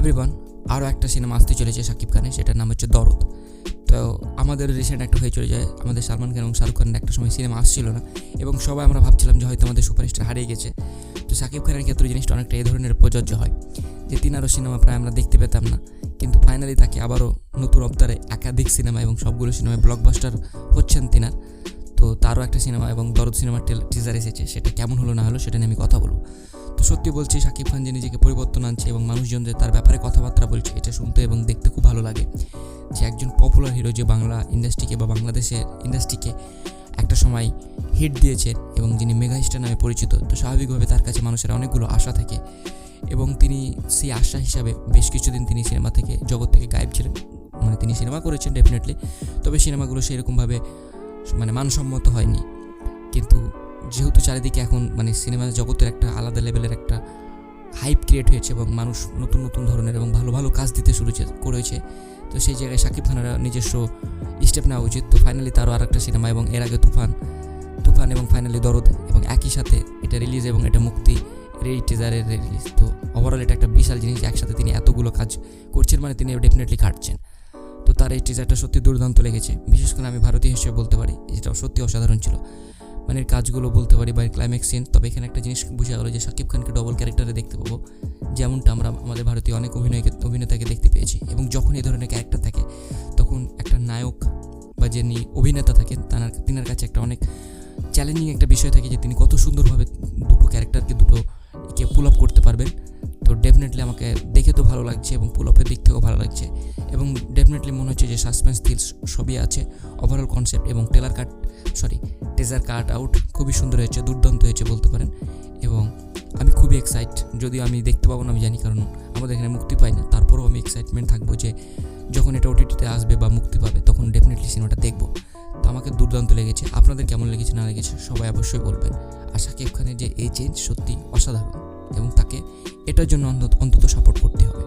Everyone, আরও একটা cinema আসতে চলেছে শাকিব খানের, সেটার নাম হচ্ছে দরদ। তো আমাদের রিসেন্ট একটা হয়ে চলে যায়, আমাদের সালমান খান এবং শাহরুখ খানের একটা সময় সিনেমা আসছিল না এবং সবাই আমরা ভাবছিলাম যে হয়তো আমাদের সুপারস্টার হারিয়ে গেছে। তো শাকিব খানের ক্ষেত্রে জিনিসটা অনেকটা এই ধরনের প্রযোজ্য হয় যে তিনারও সিনেমা প্রায় আমরা দেখতে পেতাম না, কিন্তু ফাইনালি তাকে আবারও নতুন অবতারে একাধিক সিনেমা এবং সবগুলো সিনেমায় ব্লকবাস্টার হচ্ছেন তিনার। তো তারও একটা সিনেমা এবং দরদ সিনেমার টিজার এসেছে, সেটা কেমন হলো না হলো সেটা নিয়ে আমি কথা বলবো। তো সত্যি বলছি, শাকিব খান যে নিজেকে পরিবর্তন আনছে এবং মানুষজন যে তার ব্যাপারে কথাবার্তা বলছে, এটা শুনতে এবং দেখতে খুব ভালো লাগে। যে একজন পপুলার হিরো যে বাংলা ইন্ডাস্ট্রিকে বা বাংলাদেশের ইন্ডাস্ট্রিকে একটা সময় হিট দিয়েছেন এবং যিনি মেগা স্টার নামে পরিচিত, তো স্বাভাবিকভাবে তার কাছে মানুষের অনেকগুলো আশা থাকে এবং তিনি সেই আশা হিসাবে বেশ কিছুদিন তিনি সিনেমা থেকে জগৎ থেকে গায়েব ছিলেন। মানে তিনি সিনেমা করেছেন ডেফিনেটলি, তবে সিনেমাগুলো সেরকমভাবে মানসম্মত হয়নি। কিন্তু যেহেতু চারিদিকে এখন সিনেমা জগতের একটা আলাদা লেভেলের একটা হাইপ ক্রিয়েট হয়েছে এবং মানুষ নতুন নতুন ধরনের এবং ভালো ভালো কাজ দিতে শুরু করেছে, তো সেই জায়গায় শাকিব খানের নিজস্ব স্টেপ নেওয়া উচিত। তো ফাইনালি তারও আর একটা সিনেমা এবং এর আগে তুফান এবং ফাইনালি দরদ এবং একই সাথে এটা রিলিজ এবং এটা মুক্তি এই টিজারের রিলিজ। তো ওভারঅল এটা একটা বিশাল জিনিস, একসাথে তিনি এতগুলো কাজ করছেন, তিনি ডেফিনেটলি খাটছেন। তো তার এই টিজারটা সত্যি দুর্দান্ত লেগেছে, বিশেষ করে আমি ভারতীয় হিসেবে বলতে পারি যেটাও সত্যি অসাধারণ ছিল। এর কাজগুলো বলতে পারি বা ক্লাইম্যাক্স সিন। তবে এখানে একটা জিনিস বোঝা গেলো যে শাকিব খানকে ডবল ক্যারেক্টারে দেখতে পাবো, যেমনটা আমরা আমাদের ভারতীয় অনেক অভিনেতাকে দেখতে পেয়েছি। এবং যখন এই ধরনের ক্যারেক্টার থাকে তখন একটা নায়ক বা যিনি অভিনেতা থাকেন তিনার কাছে একটা অনেক চ্যালেঞ্জিং একটা বিষয় থাকে যে তিনি কত সুন্দরভাবে দুটো ক্যারেক্টারকে দুটোকে পুল আপ করতে পারবেন। তো ডেফিনেটলি আমাকে দেখে তো ভালো লাগছে এবং পুল আপের দিক থেকেও ভালো লাগছে এবং ডেফিনেটলি মনে হচ্ছে যে সাসপেন্স থ্রিলস সবই আছে। ওভারঅল কনসেপ্ট এবং টিজার কাট আউট খুবই সুন্দর হয়েছে, দুর্দান্ত হয়েছে বলতে পারেন। এবং আমি খুবই এক্সাইট, যদিও আমি দেখতে পাবো না আমি জানি, কারণ আমাদের এখানে মুক্তি পাই না, তারপরেও আমি এক্সাইটমেন্ট থাকবো যে যখন এটা ওটিটিতে আসবে বা মুক্তি পাবে তখন ডেফিনেটলি সিনেমাটা দেখবো। তো আমাকে দুর্দান্ত লেগেছে, আপনাদের কেমন লেগেছে না লেগেছে সবাই অবশ্যই বলবেন। আর শাকিব খানের যে এই চেঞ্জ সত্যি অসাধারণ এবং তাকে এটার জন্য অন্তত সাপোর্ট করতে হবে।